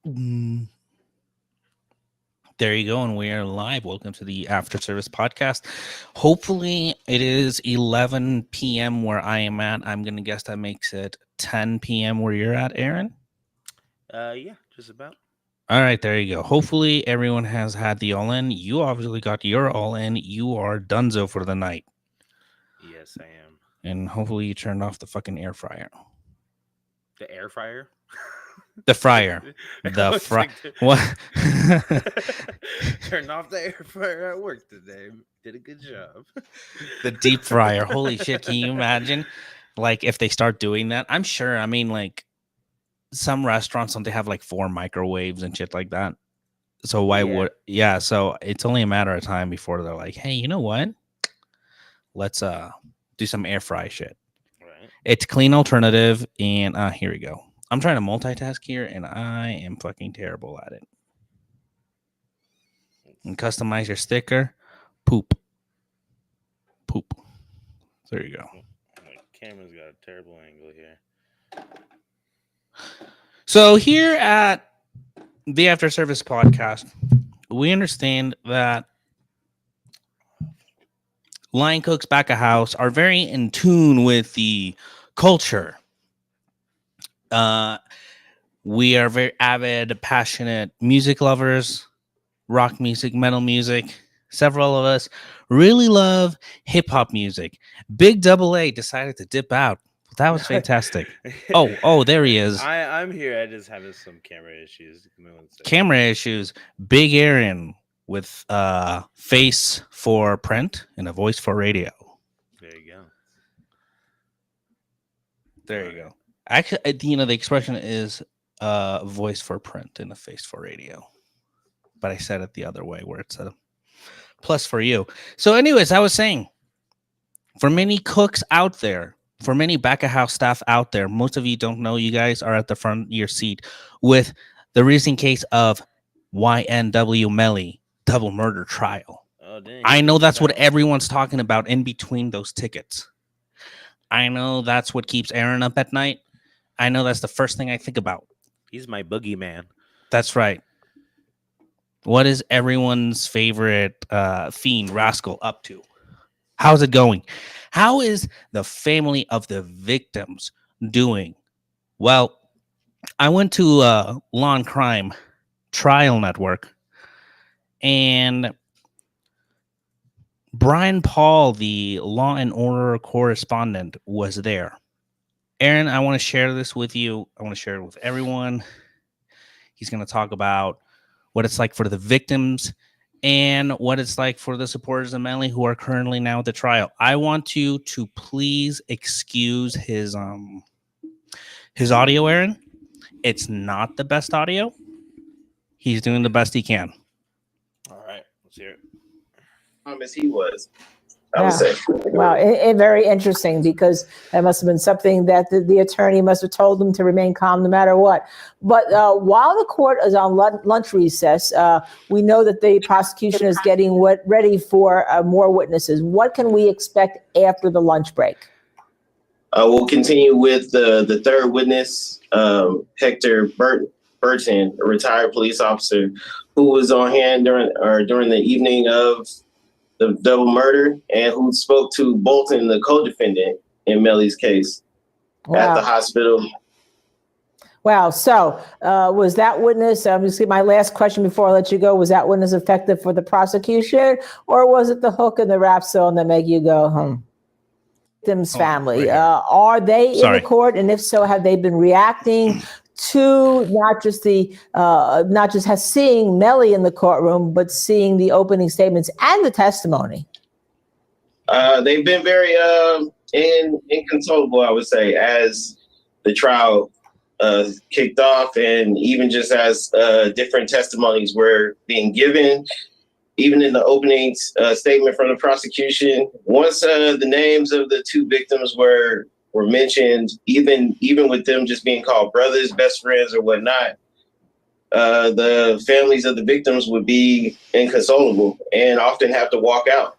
Mm, There you go, and we are live. Welcome to the After Service Podcast. Hopefully, it is 11 p.m. where I am at. I'm going to guess that makes it 10 p.m. where you're at, Aaron. Yeah, just about. All right, there you go. Hopefully, everyone has had the all in. You obviously got your all in. You are donezo for the night. Yes, I am. And hopefully, you turned off the fucking air fryer. The air fryer. The fryer. I The was fry. like, What? turn off the air fryer at work today. Did a good job. The deep fryer. Holy shit. Can you imagine? Like, if they start doing that, I'm sure. I mean, like, some restaurants don't they have like 4 microwaves and shit like that. So why Yeah. would so it's only a matter of time before they're like, hey, you know what? Let's do some air fry shit. Right. It's clean alternative and here we go. I'm trying to multitask here and I am fucking terrible at it. Let's And see. customize your sticker. Poop. Poop. There you go. My camera's got a terrible angle here. So here at the After Service Podcast, we understand that line cooks back of house are very in tune with the culture. Uh, we are very avid, passionate music lovers, rock music, metal music. Several of us really love hip hop music. Big Double A decided to dip out. That was fantastic. Oh, there he is. I'm here. I just having some camera issues. Give me 1 second. Camera issues. Big Aaron with face for print and a voice for radio. There you go. There All you right. go. Actually, the expression is voice for print and a face for radio. But I said it the other way, where it's a plus for you. So, anyways, I was saying, for many cooks out there, for many back of house staff out there, most of you don't know. You guys are at the front of your seat with the recent case of YNW Melly double murder trial. Oh, didn't hear I know about that's what that one. everyone's talking about in between those tickets. I know that's what keeps Aaron up at night. I know that's the first thing I think about. He's my boogeyman. That's right. What is everyone's favorite fiend rascal up to? How's it going? How is the family of the victims doing? Well, I went to Law and Crime Trial Network, and Brian Paul, the Law and Order correspondent, was there. Aaron, I want to share this with you. I want to share it with everyone. He's going to talk about what it's like for the victims and what it's like for the supporters of Melly who are currently now at the trial. I want you to please excuse his audio, Aaron. It's not the best audio. He's doing the best he can. All right. Let's hear it. As he was, I would say. Wow, very interesting because that must have been something that the attorney must have told them to remain calm no matter what. But while the court is on lunch recess, we know that the prosecution is getting ready for more witnesses. What can we expect after the lunch break? We'll continue with the third witness, Hector Burton, a retired police officer who was on hand during the evening of the double murder and who spoke to Bolton, the co-defendant in Melly's case at the hospital. Wow. So was that witness, my last question before I let you go, was that witness effective for the prosecution, or was it the hook in the rap song that make you go, Victim's family, right are they in the court? And if so, have they been reacting to not just seeing Melly in the courtroom, but seeing the opening statements and the testimony? They've been very inconsolable, I would say, as the trial kicked off, and even just as different testimonies were being given. Even in the opening statement from the prosecution, once the names of the two victims were mentioned, even with them just being called brothers, best friends, or whatnot, the families of the victims would be inconsolable and often have to walk out.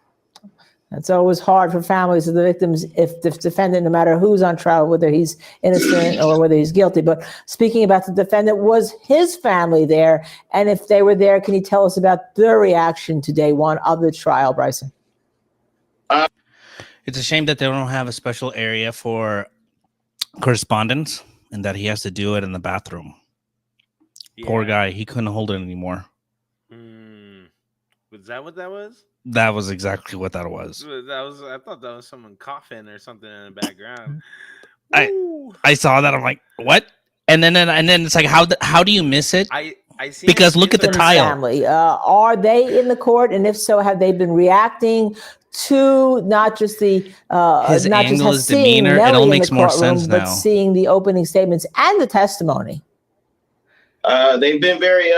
And so it was hard for families of the victims if the defendant, no matter who's on trial, whether he's innocent or whether he's guilty. But speaking about the defendant, was his family there? And if they were there, can you tell us about their reaction to day one of the trial, Bryson? It's a shame that they don't have a special area for correspondence and that he has to do it in the bathroom. Poor guy. He couldn't hold it anymore. Was that what that was? That was exactly what that was. I thought that was someone coughing or something in the background. I saw that. I'm like, what? And then it's like, how do you miss it? I see because look at the tile. Family, are they in the court? And if so, have they been reacting to not just the his not angle, just his demeanor? It all makes more sense now. But seeing the opening statements and the testimony. They've been very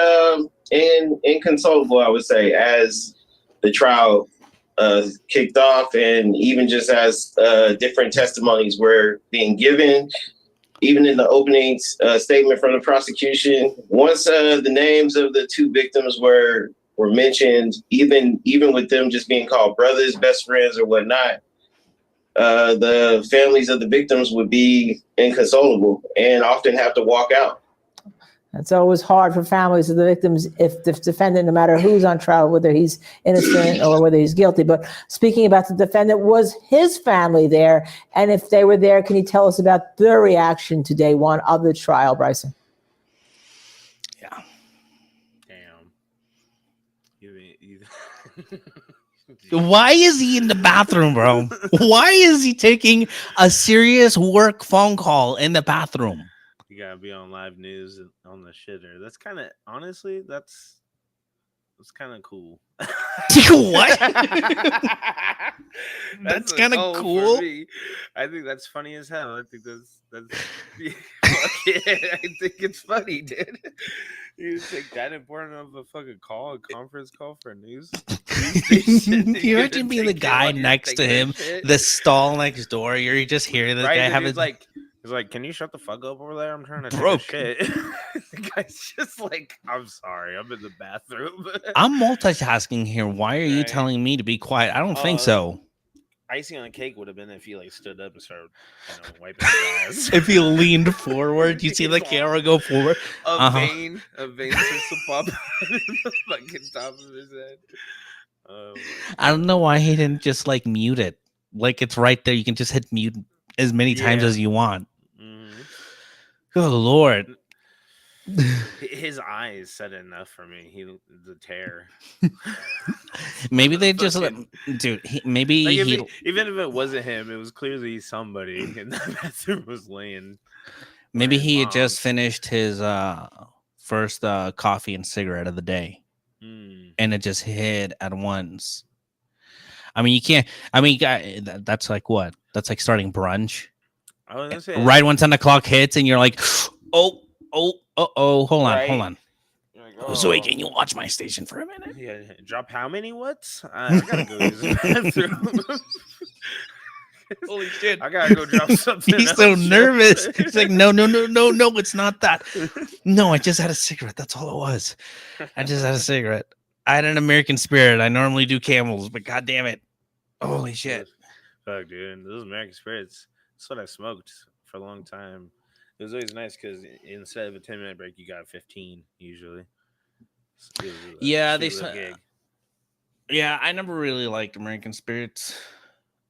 inconsolable, I would say, as the trial kicked off, and even just as different testimonies were being given, even in the opening statement from the prosecution. Once the names of the two victims were mentioned, even with them just being called brothers, best friends, or whatnot, the families of the victims would be inconsolable and often have to walk out. And so it was hard for families of the victims if the defendant, no matter who's on trial, whether he's innocent or whether he's guilty. But speaking about the defendant, was his family there? And if they were there, can you tell us about their reaction to day one of the trial, Bryson? Yeah. Damn. Why is he in the bathroom, bro? Why is he taking a serious work phone call in the bathroom? You gotta be on live news on the shitter. That's kind of, honestly, that's kind of cool. What? That's kind of cool. I think that's funny as hell. I think that's I think it's funny, dude. You take that important of a fucking call, a conference call for a news station. You imagine being the guy next to him, the stall next door. You're just hearing this guy having he's like, can you shut the fuck up over there? I'm trying to take a shit. The guy's just like, I'm sorry, I'm in the bathroom. I'm multitasking here. Why are you telling me to be quiet? I don't think so. Icing on the cake would have been if he like stood up and started, wiping his ass. If he leaned forward, you see the camera go forward. A vein starts to pop out of the fucking top of his head. I don't know why he didn't just like mute it. Like it's right there. You can just hit mute as many times as you want. Mm-hmm. Good Lord. His eyes said enough for me. The tear. Maybe they just dude. Maybe even if it wasn't him, it was clearly somebody in the bathroom was laying. Maybe he had just finished his first coffee and cigarette of the day, and it just hit at once. I mean, you can't. I mean, that's like what? That's like starting brunch. I was gonna say, right when 10 o'clock hits, and you're like, hold on. Like, Zoe, can you watch my station for a minute? Yeah, drop how many watts? I gotta go use the bathroom. Holy shit! I gotta go drop something. He's so nervous. He's like, no, it's not that. No, I just had a cigarette. That's all it was. I just had a cigarette. I had an American Spirit. I normally do Camels, but god damn it. Holy shit. Fuck, dude. Those American Spirits, that's what I smoked for a long time. It was always nice because instead of a 10-minute break, you got 15 usually. Yeah, I never really liked American Spirits.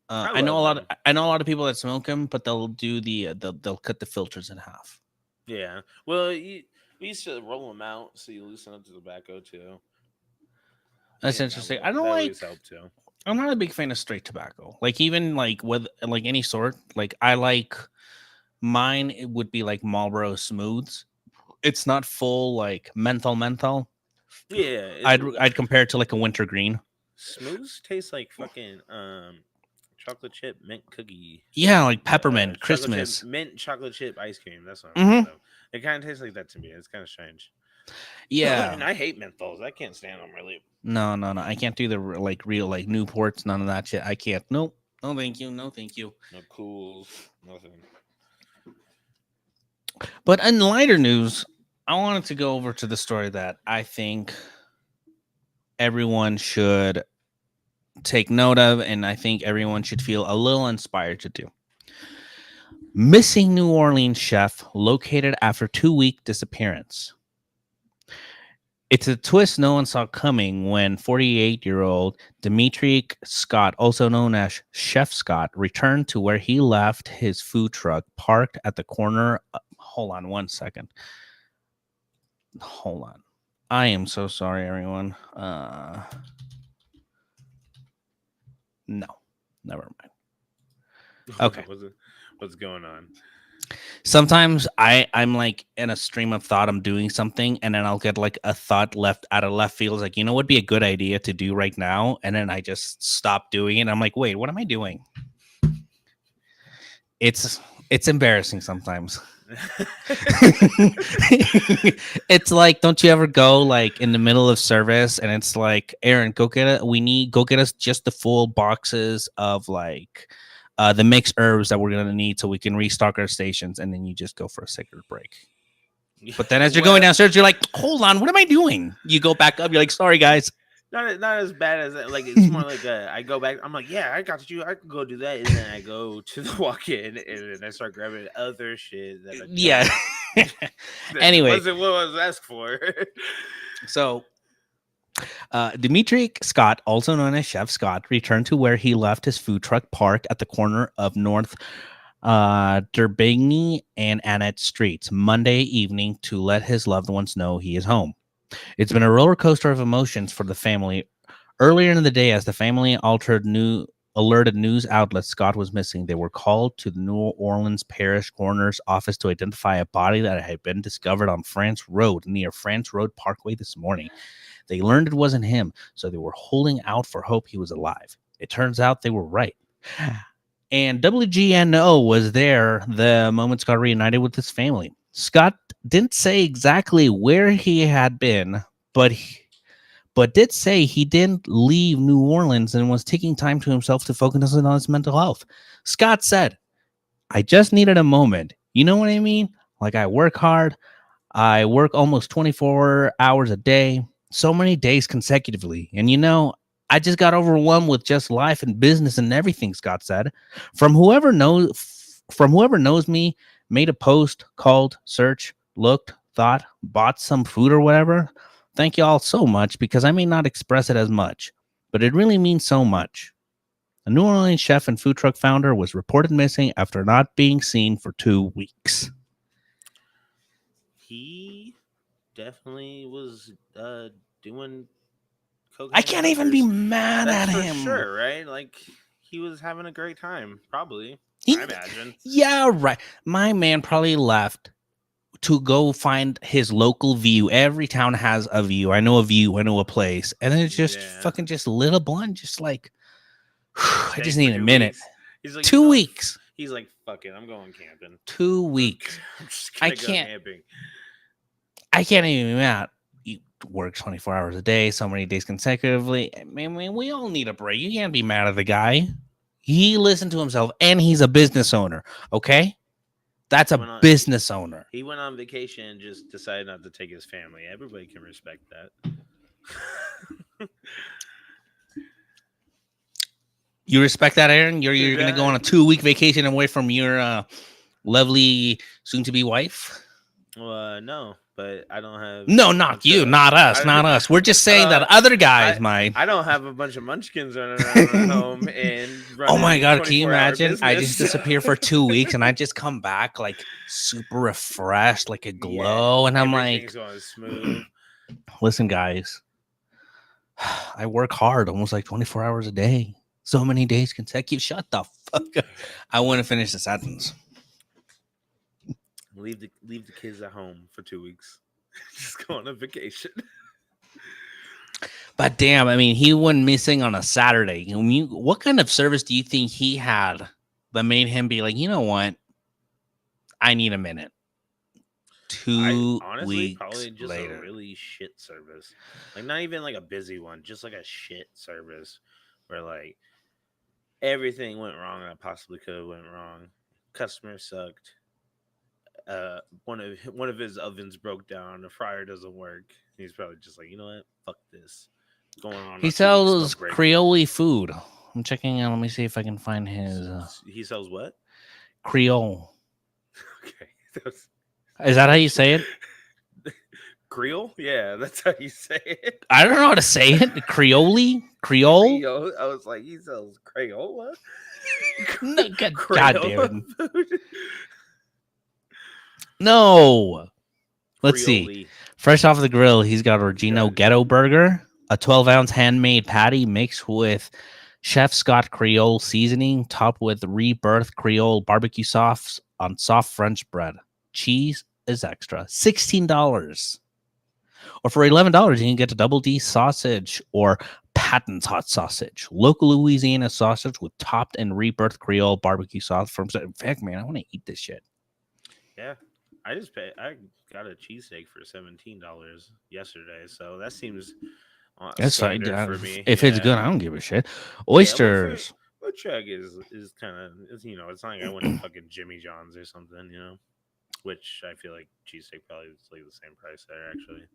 I know a lot of people that smoke them, but they'll do they'll cut the filters in half. Yeah. Well, we used to roll them out so you loosen up the tobacco too. That's interesting. I don't like. I'm not a big fan of straight tobacco. Like even like with like any sort. Like I like mine. It would be like Marlboro Smooths. It's not full like menthol. Yeah, I'd compare it to like a wintergreen. Smooths taste like fucking chocolate chip mint cookie. Yeah, like peppermint Christmas mint chocolate chip ice cream. That's what I'm thinking of. It kind of tastes like that to me. It's kind of strange. Yeah, and I hate menthols. I can't stand them really. No. I can't do the like real like Newports. None of that shit. I can't. Nope. No, thank you. No, thank you. No Cools. Nothing. But in lighter news, I wanted to go over to the story that I think everyone should take note of, and I think everyone should feel a little inspired to do. Missing New Orleans chef located after 2-week disappearance. It's a twist no one saw coming when 48-year-old Dimitri Scott, also known as Chef Scott, returned to where he left his food truck parked at the corner. Hold on one second. Hold on. I am so sorry, everyone. No, never mind. Okay. What's going on? Sometimes I'm like in a stream of thought, I'm doing something, and then I'll get like a thought left out of left field. It's like, what would be a good idea to do right now? And then I just stop doing it. I'm like, wait, what am I doing? It's embarrassing sometimes. It's like, don't you ever go like in the middle of service and it's like, Aaron, go get us just the full boxes of like the mixed herbs that we're gonna need so we can restock our stations, and then you just go for a cigarette break. But then as you're going downstairs, you're like, hold on, what am I doing? You go back up, you're like, sorry guys. Not as bad as that. Like, it's more like I go back. I'm like, yeah, I got you. I can go do that, and then I go to the walk-in, and then I start grabbing other shit. Yeah. Anyway, wasn't what I was asked for. So, Dimitri Scott, also known as Chef Scott, returned to where he left his food truck parked at the corner of North Derbigny and Annette Streets Monday evening to let his loved ones know he is home. It's been a roller coaster of emotions for the family. Earlier in the day, as the family alerted news outlets Scott was missing, they were called to the New Orleans Parish Coroner's Office to identify a body that had been discovered on France Road near France Road Parkway this morning. They learned it wasn't him, so they were holding out for hope he was alive. It turns out they were right. And WGNO was there the moment Scott reunited with his family. Scott didn't say exactly where he had been, but did say he didn't leave New Orleans and was taking time to himself to focus on his mental health. Scott said, I just needed a moment. You know what I mean? Like, I work hard. I work almost 24 hours a day, so many days consecutively. And I just got overwhelmed with just life and business and everything, Scott said. From whoever knows me, made a post, called, searched, looked, thought, bought some food or whatever. Thank you all so much, because I may not express it as much, but it really means so much. A New Orleans chef and food truck founder was reported missing after not being seen for 2 weeks. He definitely was doing cocaine. I can't even be mad at for him. Sure, right? Like, he was having a great time, probably. I imagine. Yeah, right. My man probably left to go find his local view. Every town has a view. I know a view. I know a place. And then it's just fucking just lit a blunt. Just like, I just need a minute. He's like, 2 weeks. He's like, fuck it, I'm going camping. 2 weeks. I'm just gonna go camping. I can't even out. You work 24 hours a day, so many days consecutively. I mean, we all need a break. You can't be mad at the guy. He listened to himself, and he's a business owner. Okay, that's a business owner. He went on vacation and just decided not to take his family. Everybody can respect that. You respect that, Aaron? You're gonna go on a 2-week vacation away from your lovely soon-to-be wife? No, but I don't have. No, not you, not us. We're just saying that other guys might. I don't have a bunch of munchkins running around at home and. Oh my god! Can you imagine? I just disappear for 2 weeks and I just come back like super refreshed, like a glow, and I'm like, smooth. Listen, guys, I work hard, almost like 24 hours a day. So many days consecutive. Shut the fuck up. I want to finish the sentence. Leave the kids at home for 2 weeks. Just go on a vacation. But damn, I mean, he went missing on a Saturday. What kind of service do you think he had that made him be like, you know what? I need a minute. 2 weeks probably just later. A really shit service. Like, not even like a busy one, just like a shit service where like everything went wrong that possibly could have went wrong. Customer sucked. One of his ovens broke down. The fryer doesn't work. He's probably just like, you know what? Fuck this. going on. He a 2-week sells smoke break. Creole food. I'm checking out. Let me see if I can find his He sells what? Creole. Okay, that was- Is that how you say it? Creole? Yeah, that's how you say it. I don't know how to say it. Creole? Creole? Creole. I was like, he sells Crayola. No, God damn Crayola it. food. No. Let's see. Creole. Fresh off the grill, he's got a Regino Got- Ghetto Burger, a 12-ounce handmade patty mixed with Chef Scott Creole seasoning, topped with Rebirth Creole barbecue sauce on soft French bread. Cheese is extra. $16. Or for $11, you can get a double D sausage or Patton's hot sausage. Local Louisiana sausage with topped and Rebirth Creole barbecue sauce from. In fact, man, I want to eat this shit. Yeah. I got a cheesesteak for $17 yesterday, so that seems That's fine. standard for me. If it's good, I don't give a shit. Oysters. Yeah, Woodchuck is kind of, it's not like I went to fucking Jimmy John's or something, which I feel like cheesesteak probably is like the same price there actually.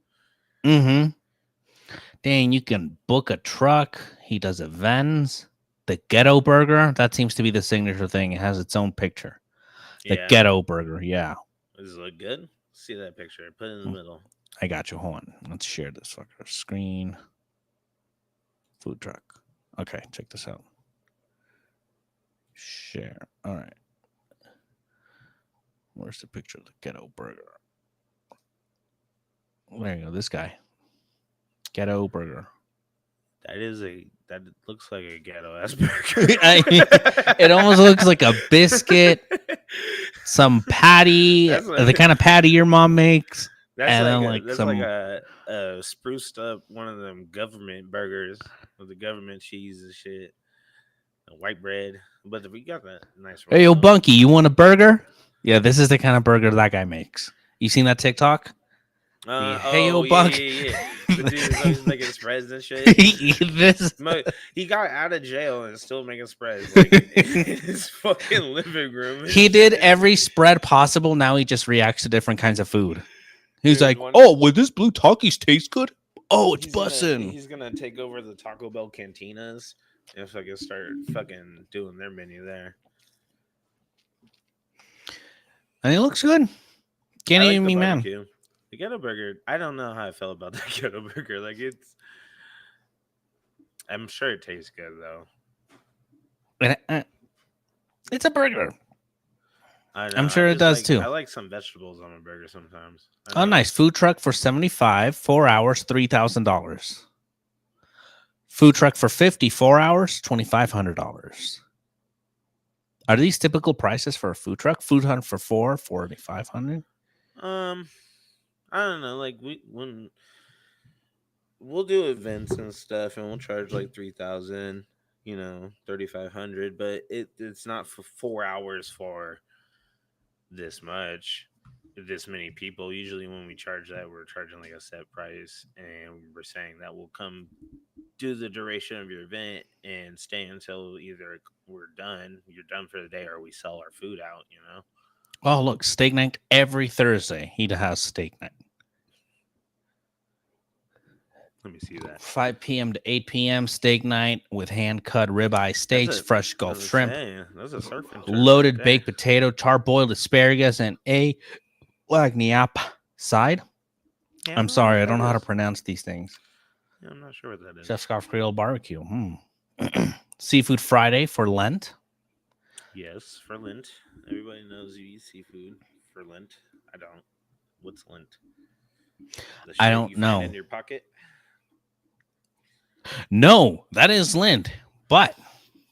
Mm-hmm. Dang, you can book a truck. He does events. The Ghetto Burger, that seems to be the signature thing. It has its own picture. The Yeah. Ghetto Burger, yeah. Does it look good? See that picture? Put it in the middle. I got you. Hold on. Let's share this fucker screen. Food truck. Okay, check this out. Share. All right. Where's the picture of the Ghetto Burger? There you go. This guy. Ghetto Burger. That looks like a ghetto ass burger. It almost looks like a biscuit, some patty, That's like- the kind of patty your mom makes. That's And then, like, like, some- a spruced up one of them government burgers with the government cheese and shit, and white bread. But we got that nice. Hey, yo, roll. Bunky, you want a burger? Yeah, this is the kind of burger that guy makes. You seen that TikTok? Hey, yo, Bunk. Yeah. The dude is always making spreads and shit. He got out of jail and is still making spreads like, in his fucking living room. He did every spread possible. Now he just reacts to different kinds of food. He's Dude, like, one- oh, would this blue Takis taste good? Oh, it's He's gonna- bussin'. He's gonna take over the Taco Bell cantinas and fucking start fucking doing their menu there. And it looks good. Can't I like even the be mad. barbecue. The ghetto burger, I don't know how I felt about the ghetto burger. Like I'm sure it tastes good though. It's a burger. I know, I'm sure I it just does like- too. I like some vegetables on a burger sometimes. I Oh, know. nice. Food truck for 75, 4 hours, $3,000. Food truck for 50, 4 hours, $2,500. Are these typical prices for a food truck? Food hunt for 4,500. I don't know. Like when we'll do events and stuff, and we'll charge like 3,000, 3,500, but it's not for 4 hours for this much, this many people. Usually, when we charge that, we're charging like a set price, and we're saying that we'll come do the duration of your event and stay until either you're done for the day, or we sell our food out. Oh, look, steak night every Thursday. He has steak night. Let me see that. 5 p.m. to 8 p.m. steak night with hand-cut ribeye steaks, fresh Gulf shrimp, That's a surfing term loaded right baked potato, char-boiled asparagus, and a wagniap side. there. I'm sorry, I don't know how to pronounce these things. Yeah, I'm not sure what that is. Chef Scott Creole barbecue. Seafood Friday for Lent. Yes, for Lent. Everybody knows you eat seafood for Lent. I don't. What's Lent? The I shit don't you find know. In your pocket. No, that is Lent, but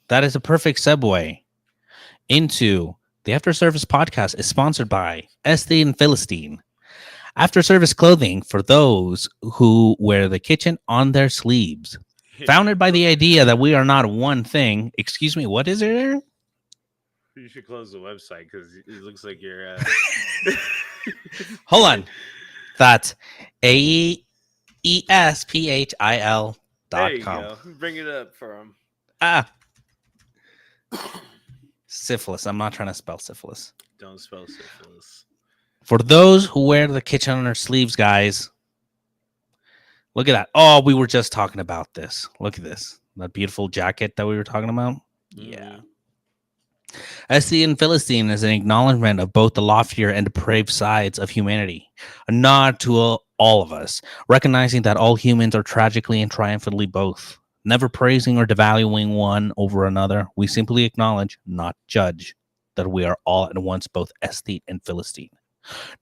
that is a perfect segue into the After Service podcast is sponsored by Esty and Philistine. After service clothing for those who wear the kitchen on their sleeves. Founded by the idea that we are not one thing. Excuse me, what is it there? You should close the website because it looks like you're. Hold on. That's AESPHIL.com. There you go. Bring it up for him. Ah. Syphilis. I'm not trying to spell syphilis. Don't spell syphilis. For those who wear the kitchen on their sleeves, guys, Look at that. Oh, we were just talking about this. Look at this. That beautiful jacket that we were talking about. Yeah. Mhm. Esty and Philistine is an acknowledgement of both the loftier and depraved sides of humanity, a nod to all of us, recognizing that all humans are tragically and triumphantly both. Never praising or devaluing one over another, we simply acknowledge, not judge, that we are all at once both aesthete and Philistine.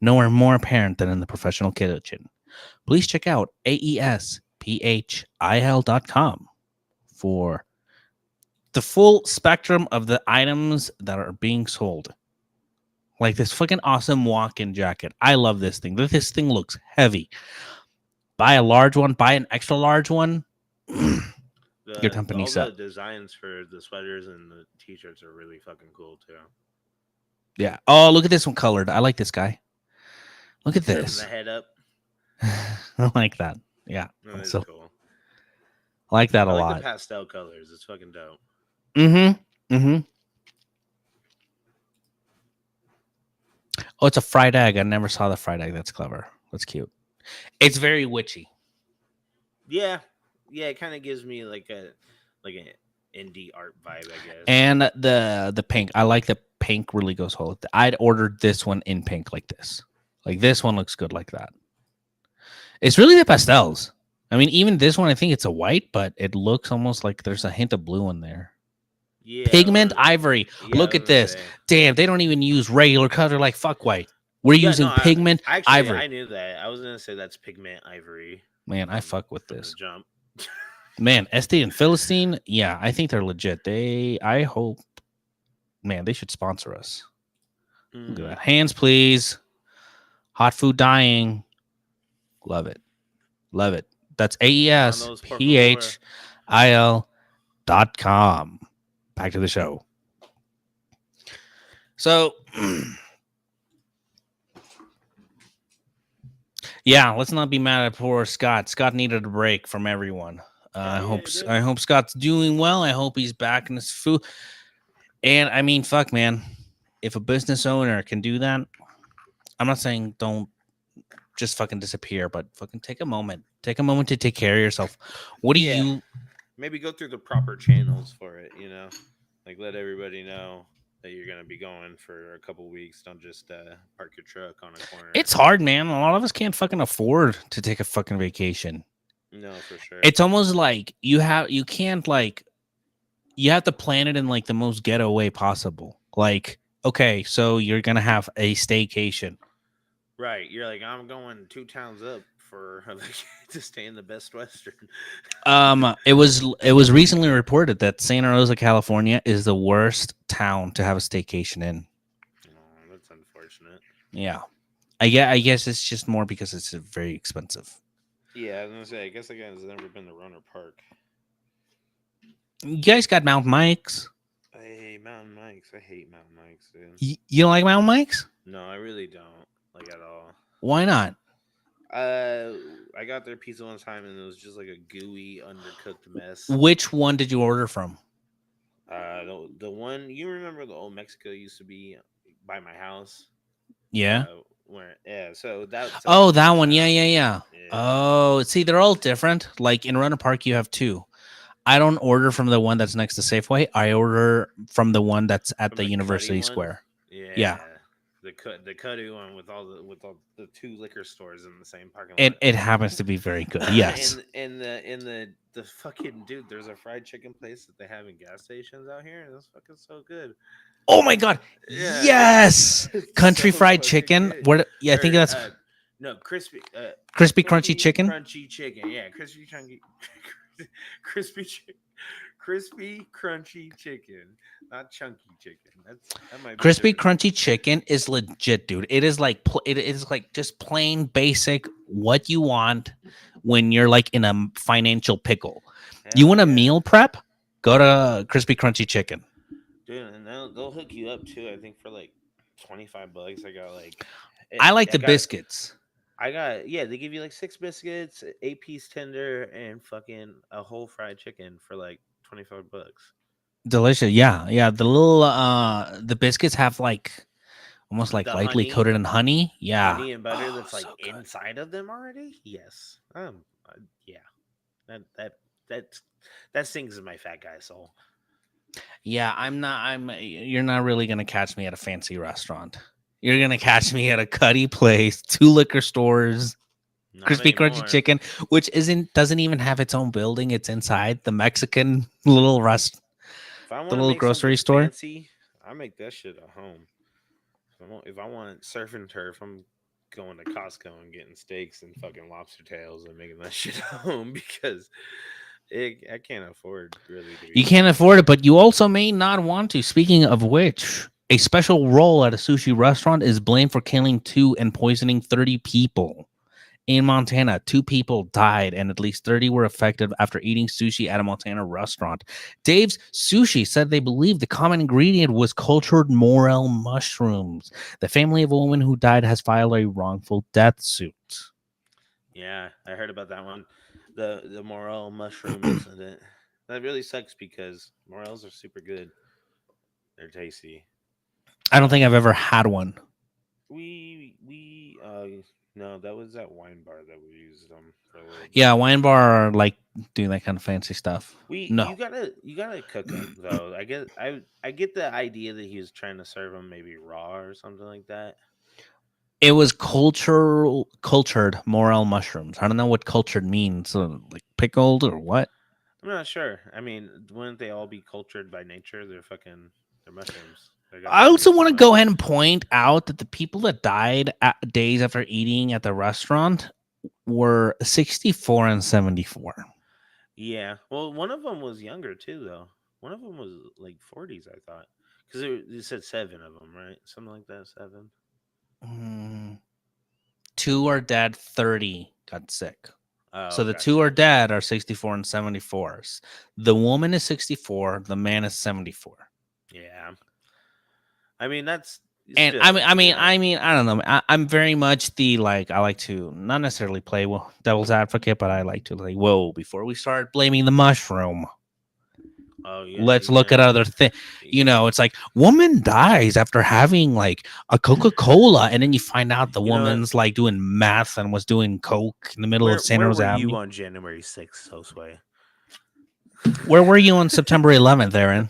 Nowhere more apparent than in the professional kitchen. Please check out aesphil.com for the full spectrum of the items that are being sold. Like this fucking awesome walk-in jacket. I love this thing. This thing looks heavy. Buy a large one. Buy an extra large one. Your company's all set. the designs for the sweaters and the t-shirts are really fucking cool too. Yeah. Oh, look at this one colored. I like this guy. Look at this. The head up. I like that. Yeah. That is So cool. I like that I a like lot. the pastel colors. It's fucking dope. Mm-hmm. Oh, it's a fried egg. I never saw the fried egg. That's clever. That's cute. It's very witchy. Yeah, it kind of gives me like an indie art vibe, I guess. And the pink. I like the pink. Really goes well. I'd ordered this one in pink like this. Like this one looks good like that. It's really the pastels. I mean, even this one, I think it's a white, but it looks almost like there's a hint of blue in there. Yeah, Pigment ivory. Look at this. Damn, they don't even use regular color like fuck white. We're using pigment ivory. I knew that. I was gonna say that's pigment ivory. Man, I fuck with this. Jump. Man, Esty and Philistine, yeah, I think they're legit. I hope, man, they should sponsor us. Look at that. Hands, please. Hot food dying. Love it. Love it. That's aesphil.com. Back to the show. So, yeah, let's not be mad at poor Scott. Scott needed a break from everyone. I hope Scott's doing well. I hope he's back in his food. And I mean, fuck, man. If a business owner can do that, I'm not saying don't just fucking disappear, but fucking take a moment. Take a moment to take care of yourself. What do you... Maybe go through the proper channels for it, you know? Like, let everybody know that you're going to be going for a couple weeks. Don't just park your truck on a corner. It's hard, man. A lot of us can't fucking afford to take a fucking vacation. No, for sure. It's almost like you have to plan it in like the most ghetto way possible. Like, okay, so you're going to have a staycation. Right. You're like, I'm going 2 towns up for to stay in the Best Western. It was recently reported that Santa Rosa, California is the worst town to have a staycation in. Oh, that's unfortunate. Yeah. I guess it's just more because it's very expensive. Yeah, I was gonna say, I guess the guy's never been to Roner Park. You guys got Mountain Mike's? Hey, Mountain Mike's. I hate Mountain Mike's, dude. You don't like Mountain Mike's? No, I really don't like at all. Why not? I got their pizza one time and it was just like a gooey, undercooked mess. Which one did you order from? The one you remember the old Mexico used to be by my house. Yeah. So that. Oh, that one. Yeah. Oh, see, they're all different. Like in Runner Park, you have 2. I don't order from the one that's next to Safeway. I order from the one that's at the University Square. Yeah. The Cuddy one with all the 2 liquor stores in the same parking lot. It happens to be very good. Yes. and the fucking dude, there's a fried chicken place that they have in gas stations out here, and it's fucking so good. Oh my god! Yeah. Yes, country so fried chicken. Good. What? Yeah, I think that's crispy crunchy chicken. Crunchy chicken. Yeah, crispy crunchy chicken, not chunky chicken. That might be crispy crunchy chicken is legit, dude. It is like just plain basic what you want when you're like in a financial pickle. You want a meal prep? Go to crispy crunchy chicken. Dude, and they'll hook you up too. I think for like $25. I like the biscuits. They give you like 6 biscuits, 8-piece tender, and fucking a whole fried chicken for like $25. Delicious. Yeah. The little the biscuits have like almost like lightly coated in honey. Yeah. Honey and butter that's like inside of them already. Yes. I'm Yeah, that that that that sings in my fat guy soul. Yeah, you're not really gonna catch me at a fancy restaurant. You're gonna catch me at a cutty place, 2 liquor stores, Not crispy crunchy anymore. chicken, which doesn't even have its own building. It's inside the Mexican little If I the want to little make something grocery store. fancy, I make that shit at home. If I want surf and turf, I'm going to Costco and getting steaks and fucking lobster tails and making that shit at home because I can't afford really to You be. can't afford it, but you also may not want to. Speaking of which, a special role at a sushi restaurant is blamed for killing 2 and poisoning 30 people. In Montana, 2 people died and at least 30 were affected after eating sushi at a Montana restaurant. Dave's Sushi said they believe the common ingredient was cultured morel mushrooms. The family of a woman who died has filed a wrongful death suit. Yeah, I heard about that one. The morel mushroom incident. That really sucks because morels are super good. They're tasty. I don't think I've Um, ever had one. we no, that was that wine bar that we used them for a little Yeah, bit. wine bar are like doing that kind of fancy stuff. We No, you gotta cook them though. I get the idea that he was trying to serve them maybe raw or something like that. it was cultured morel mushrooms. I don't know what cultured means. Like pickled or what? I'm not sure. I mean, wouldn't they all be cultured by nature? They're mushrooms. They got I the also want juices to on them. go ahead and point out that the people that died days after eating at the restaurant were 64 and 74. Yeah. Well, one of them was younger too, though. One of them was like 40s, I thought, because you said seven of them, right? Something like that. Seven. Mm, 2 are dead, 30 got sick. So Oh, the 2 gotcha. are dead are 64 and 74. The woman is 64, the man is 74. Yeah. I mean, that's And still, I don't know. I'm very much the like. I like to not necessarily play devil's advocate, but I like to like. Whoa! Before we start blaming the mushroom, Oh, yeah. let's look at other things. It's like woman dies after having like a Coca-Cola, and then you find out the You know what? woman's like doing meth and was doing coke in the middle of Santa Where Rosa were you Avenue. on January 6th, Josue? Where were you on September 11th, Aaron?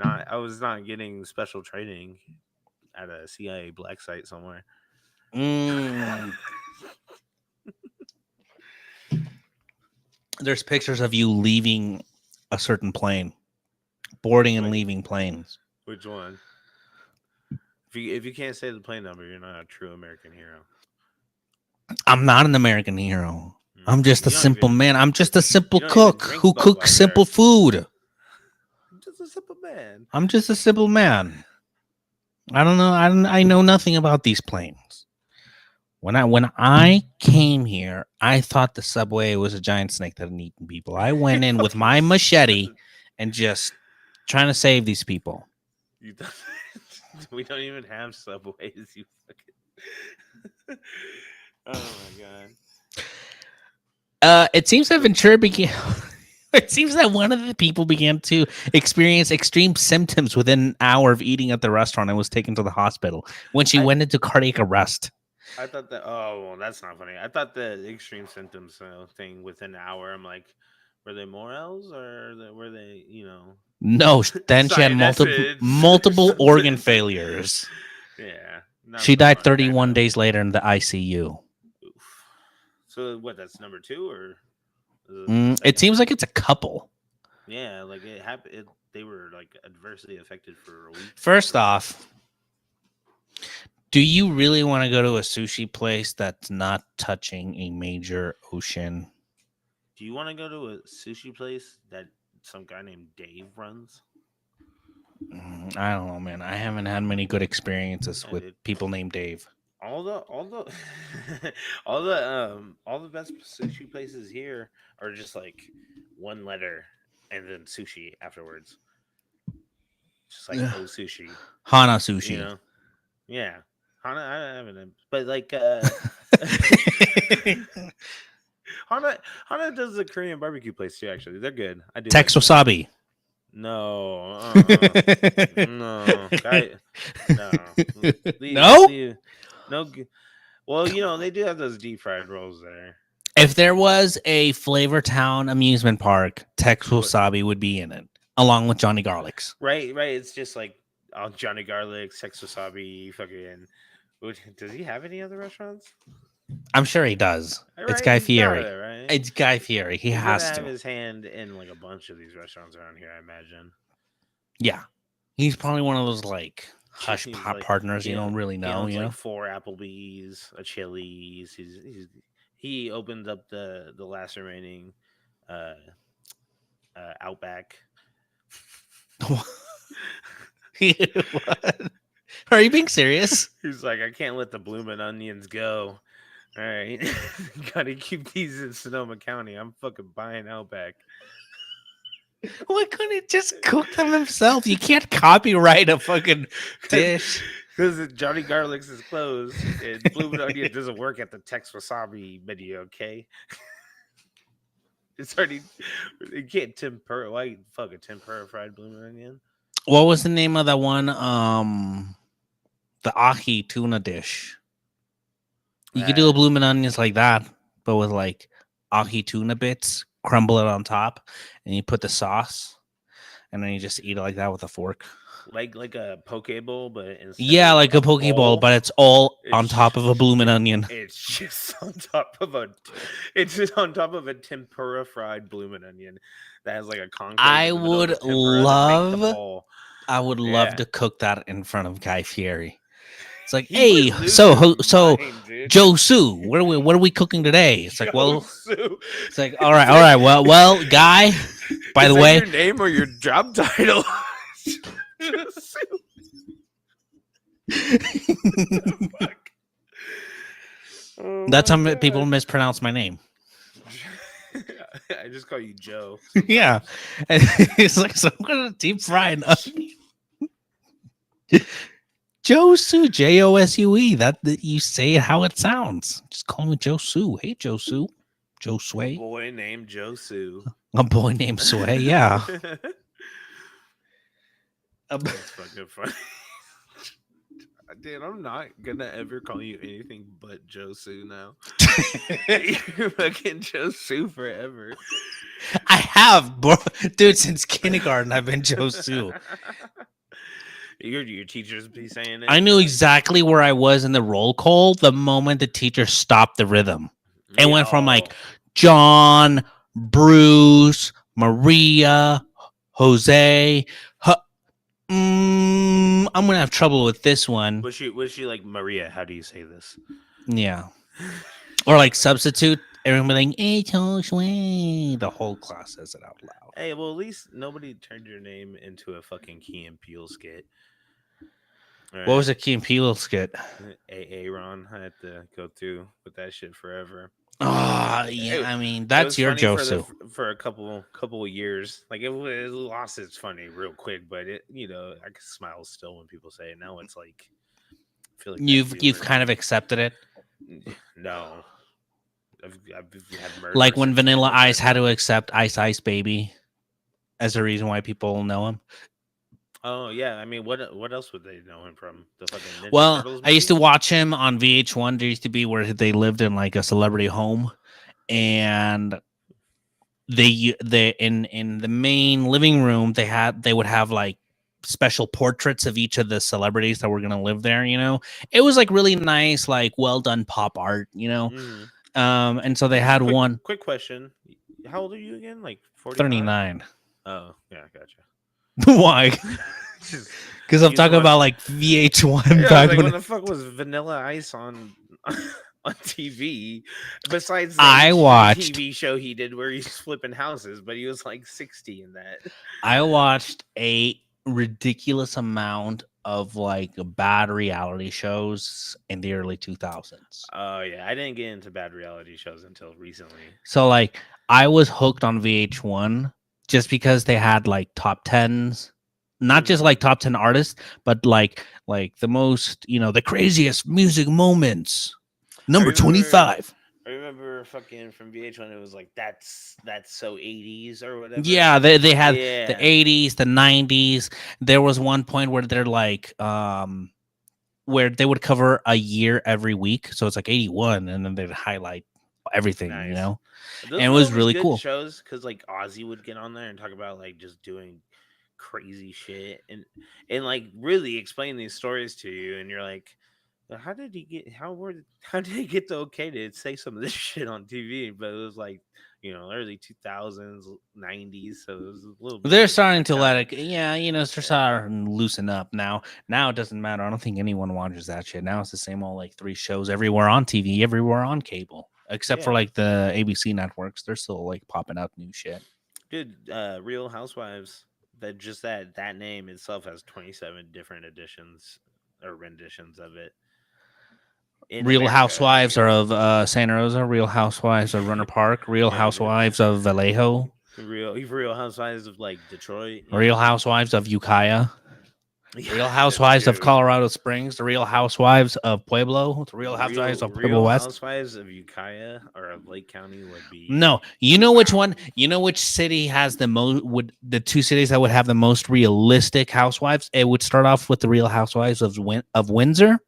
Not, I was not getting special training at a CIA black site somewhere. Mm. There's pictures of you leaving a certain plane, boarding and Wait, leaving planes. which one? If you can't say the plane number, you're not a true American hero. I'm not an American hero. I'm just a You don't simple even man. I'm just a simple you don't even cook drink who cooks simple Budweiser. food. I'm just a simple man. I'm just a simple man. I don't know. I know nothing about these planes. When I came here, I thought the subway was a giant snake that had eaten people. I went in with Fucking my machete stupid. and just trying to save these people. You don't, we don't even have subways. You fucking. Oh my god. It seems that Ventura began. It seems that one of the people began to experience extreme symptoms within an hour of eating at the restaurant and was taken to the hospital when she went into cardiac arrest. I thought that. Oh well, that's not funny. I thought the extreme symptoms thing within an hour. I'm like, were they morels or were they? No, then she had Cyanacids or multiple organ something. failures. Yeah. Not She so died fun, 31 kinda. days later in the ICU. Oof. So what? That's number two or? It Second? seems like it's a couple. Yeah, like it happened. They were like adversely affected for a week. First off, do you really want to go to a sushi place that's not touching a major ocean? Do you want to go to a sushi place that some guy named Dave runs? I don't know, man. I haven't had many good experiences with people named Dave. All the all the best sushi places here are just like one letter and then sushi afterwards. Just like O Sushi. Hana Sushi. You know? Yeah. Hana, I haven't, but like Hana does the Korean barbecue place too. Actually, they're good. I do. Tex like them. Wasabi. No, no, No? no. Well, they do have those deep fried rolls there. If there was a Flavor Town amusement park, Tex What? Wasabi would be in it, along with Johnny Garlic's. Right. It's just like Johnny Garlic, Sex Wasabi, fucking. Does he have any other restaurants? I'm sure he does. All It's right, Guy he's got Fieri. it, right? It's Guy Fieri. He He's gonna has have to. his hand in like a bunch of these restaurants around here, I imagine. Yeah. He's probably one of those like hush He's pop like- partners you he don't really He know, owns you know? like 4 Applebee's, a Chili's. He opened up the last remaining uh Outback. What? Are you being serious? He's like, I can't let the bloomin' onions go. All right, gotta keep these in Sonoma County. I'm fucking buying Outback. Why couldn't he just cook them himself? You can't copyright a fucking dish. Because Johnny Garlic's is closed and bloomin' onion doesn't work at the Tex Wasabi menu, okay? It's already, you can't tempura. Why fucking tempura fried bloomin' onion? What was the name of that one? The ahi tuna dish. You could do a bloomin' onions like that, but with like ahi tuna bits, crumble it on top, and you put the sauce, and then you just eat it like that with a fork. Like a poke bowl, but instead Yeah, of like a poke bowl, but it's all on it's top of a bloomin' onion. It's just on top of it's just on top of a tempura fried bloomin' onion that has like a concave. I in the middle of would the tempura to make the love- ball. I would love Yeah. to cook that in front of Guy Fieri. It's like, He hey, would lose so his mind, dude. Joe Sue, what are we cooking today? It's like, well, Josu. it's like, all right, well, Guy. By Is the that way, your name or your job title? Josu. Fuck. Oh that's how my people God. mispronounce my name. I just call you Joe. Yeah, and it's like, so I'm gonna deep fry an onion. Josue, Josue. That you say it how it sounds. Just call me Josue. Hey, Josue, Josue. Boy named Josu. A boy named Sway. Yeah. That's fucking funny. Dude, I'm not gonna ever call you anything but Josu now. You're fucking Josu forever. I have, bro. Dude, since kindergarten, I've been Josue. Your teachers be saying it. I knew exactly where I was in the roll call the moment the teacher stopped the rhythm. It went from like John, Bruce, Maria, Jose. I'm gonna have trouble with this one. Was she like Maria? How do you say this? Yeah. Or like substitute. Everybody like, hey, Josue. The whole class says it out loud. Hey, well, at least nobody turned your name into a fucking Key and Peele skit. What was a Key and Peele skit? Aaron? I had to go through with that shit forever. Oh, yeah. I mean, that's your Josue. For a couple of years. Like it lost its funny real quick, but it, I can smile still when people say it. Now it's like, I feel like You've kind of accepted it. No. I've had like when Vanilla Ice had to accept Ice Ice Baby as a reason why people know him. Oh yeah, I mean, what else would they know him from? The fucking Ninja well, Turtles I used to movie? watch him on VH1. There used to be where they lived in like a celebrity home, and they in the main living room they would have like special portraits of each of the celebrities that were gonna live there. It was like really nice, like well done pop art. Mhm. And so they had one. Quick question: how old are you again? Like 45? 39. Oh yeah, gotcha. Why? Because I'm You talking watch- about like VH1 Yeah, I was back like, when when the fuck was Vanilla Ice on TV? Besides, I that watched- TV show he did where he's flipping houses, but he was like 60 in that. I watched a ridiculous amount of like bad reality shows in the early 2000s. Oh yeah, I didn't get into bad reality shows until recently. So like I was hooked on VH1 just because they had like top 10s, not just like top 10 artists, but like the most, the craziest music moments. Number remember- 25. I remember fucking from VH1, it was like that's so 80s or whatever. Yeah, they had Yeah. the 80s, the 90s. There was one point where they're like where they would cover a year every week. So it's like 81 and then they'd highlight everything, you Nice. know, Those and it were was always really good cool. shows because like Ozzy would get on there and talk about like just doing crazy shit and like really explain these stories to you, and you're like, "Well, how did he get? How did he get the okay to say some of this shit on TV?" But it was like early 2000s, 90s, so it was a little bit of They're a starting different to let time. it, yeah, you know, they're Yeah, starting to loosen up now. Now it doesn't matter. I don't think anyone watches that shit. Now it's the same old like three shows everywhere on TV, everywhere on cable, except for yeah, like the ABC networks. They're still like popping out new shit. dude. Real Housewives. That name itself has 27 different editions or renditions of it in Real America. Housewives are of Santa Rosa, Real Housewives of Runner Park, Real Yeah, dude. Housewives of Vallejo, Real Housewives of like Detroit. Real Housewives of Ukiah, Real Yeah, Housewives of dude. Colorado Springs, the Real Housewives of Pueblo, the Real Housewives of Pueblo Real West. Housewives of Ukiah or of Lake County would be No, you know which one? wow. You know which city has the most? Would the two cities that would have the most realistic housewives? It would start off with the Real Housewives of Windsor,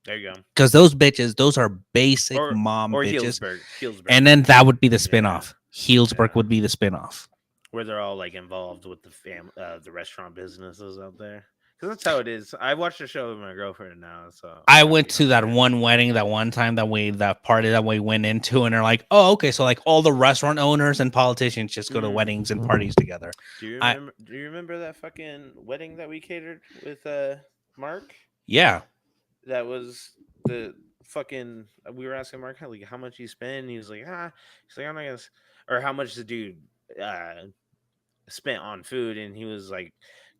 There you go. because those bitches, those are basic Or mom or bitches, Healdsburg. and then that would be the Yeah, spinoff. Healdsburg yeah. would be the spinoff. Where they're all like involved with the restaurant businesses out there. Because that's how it is. I watched the show with my girlfriend now, so I I went can to that understand. one wedding that one time that party that we went into, and they're like, "Oh, okay, so like all the restaurant owners and politicians just go to Mm. weddings and parties together." I Do you remember that fucking wedding that we catered with Mark? Yeah, That was the fucking we were asking Mark like how much he spent. He was like, he's like, I'm not gonna or how much the dude uh spent on food, and he was like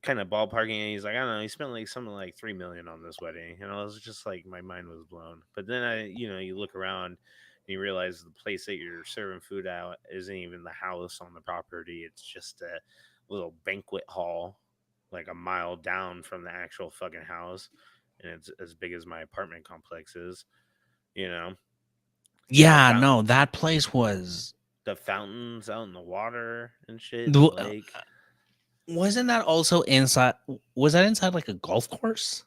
kind of ballparking and he's like, I don't know, he spent like something like 3 million on this wedding. And I was just like my mind was blown. But then you look around and you realize the place that you're serving food at isn't even the house on the property. It's just a little banquet hall like a mile down from the actual fucking house, and it's as big as my apartment complex is, you know. And yeah, no, that place was. the fountains out in the water and shit in the lake. Wasn't that also inside? Was that inside like a golf course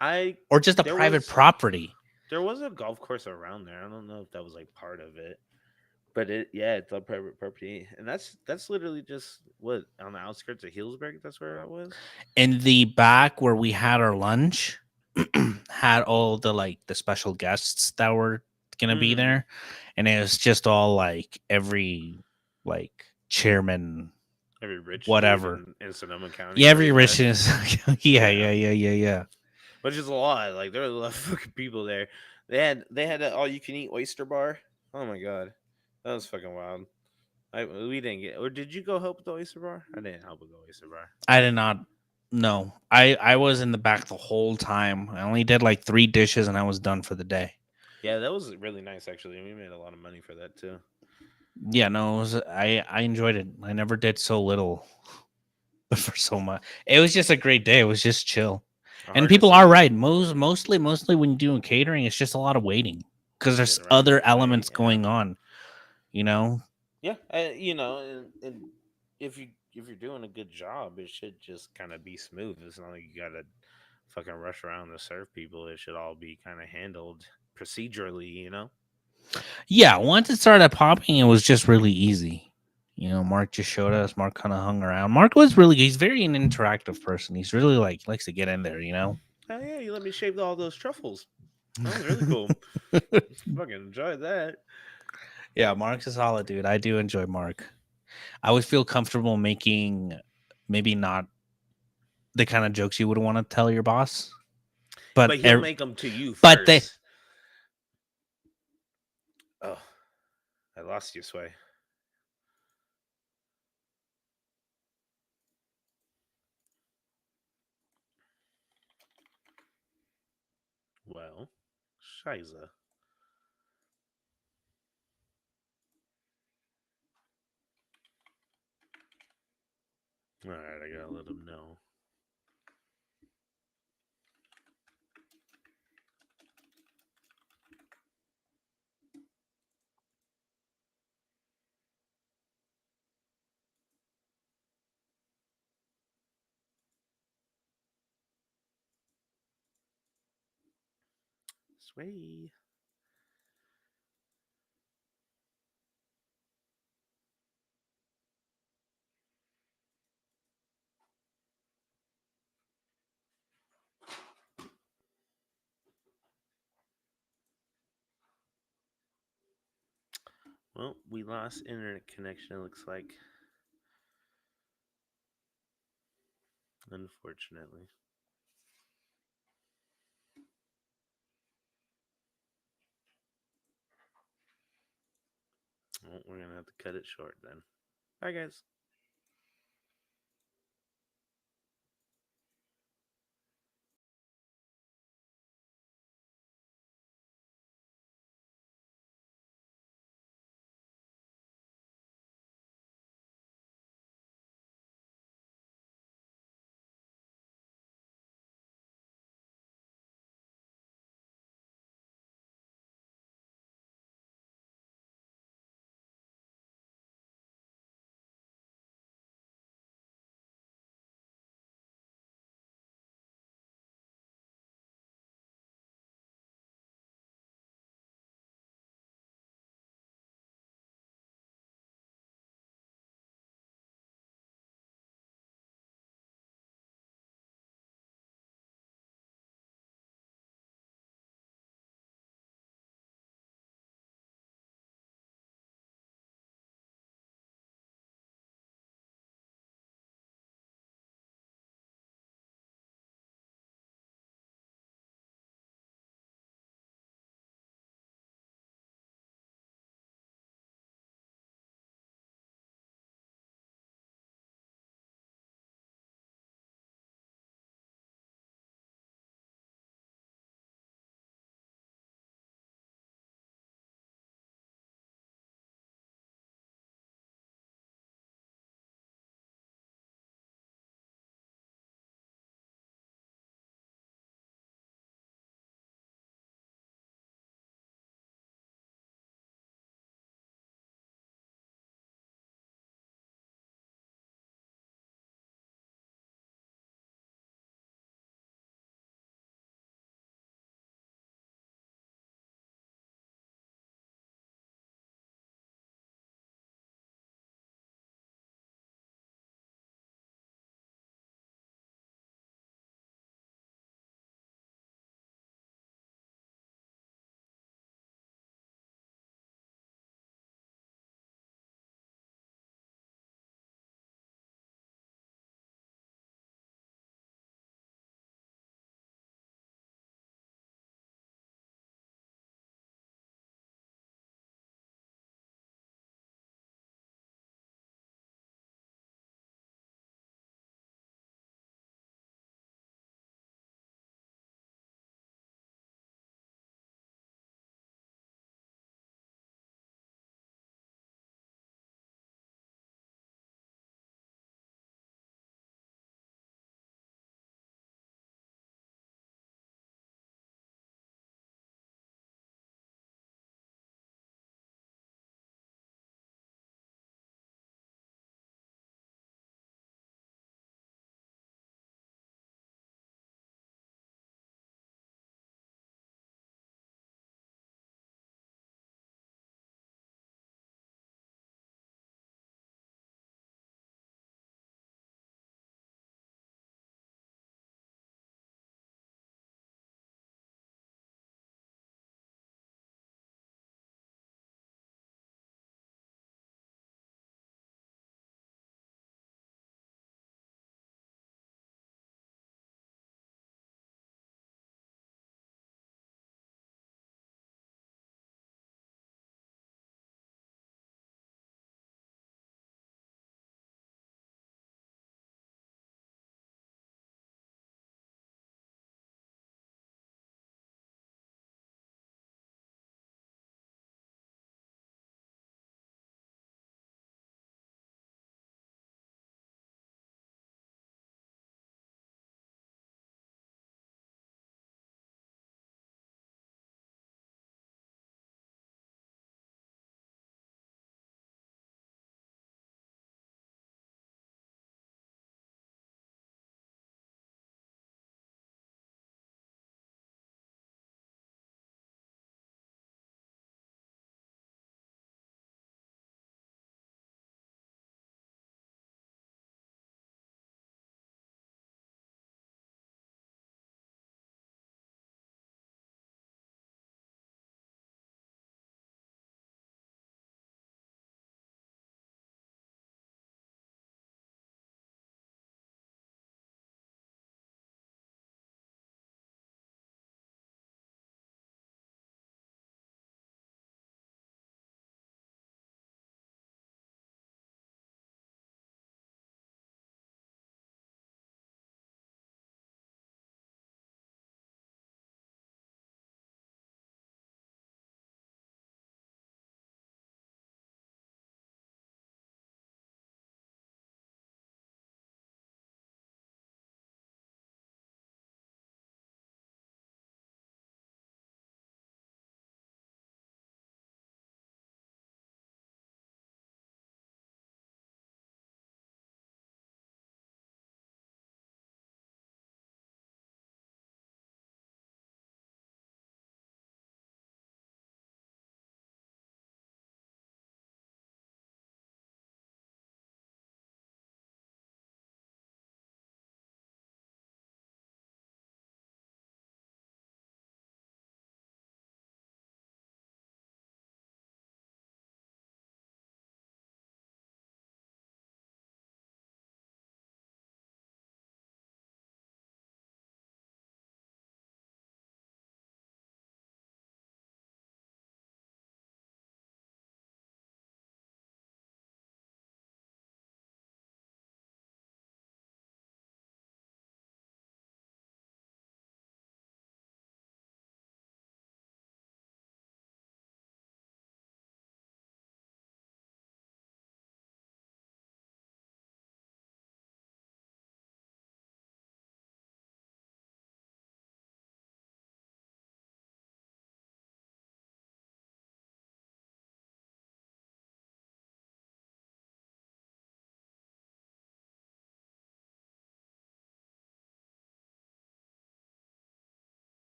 I or just a there private was property? there was a golf course around there. I don't know if that was like part of it, but it's a private property, and that's literally just what on the outskirts of Healdsburg. That's where that was. In the back where we had our lunch, had all the like the special guests that were gonna be Mm. there, and it was just all like every like chairman, Every rich dude whatever. in Sonoma County, Yeah, every pretty rich much. is. Yeah, Yeah, yeah, yeah, yeah, yeah. which is a lot. Like there were a lot of fucking people there. They had an all you can eat oyster bar. Oh my god, that was fucking wild. We didn't get, or did you go help with the oyster bar? I didn't help with the oyster bar. I did not. No, I was in the back the whole time. I only did like 3 dishes, and I was done for the day. Yeah, that was really nice actually. We made a lot of money for that too. Yeah, no, it was, I enjoyed it. I never did so little for so much. It was just a great day. It was just chill. A And hard people are decision. right. Mostly when you're doing catering, it's just a lot of waiting because Sit there's around other and wait. elements Yeah, going on. You know? yeah. And if you're doing a good job, it should just kind of be smooth. It's not like you gotta fucking rush around to serve people. It should all be kind of handled procedurally. Yeah. Once it started popping, it was just really easy. You know, Mark just showed us. Mark kind of hung around. Mark was really. He's very an interactive person. He's really like likes to get in there. You know. Oh yeah, you let me shave all those truffles. That was really cool. Fucking enjoyed that. Yeah, Mark's a solid dude. I do enjoy Mark. I would feel comfortable making maybe not the kind of jokes you would want to tell your boss, but But he'll make them to you but they first. Oh, I lost you, Sway. Well, Shiza. All right, I gotta let him know. Sway. Well, we lost internet connection, it looks like. Unfortunately. Well, we're going to have to cut it short then. Bye, guys.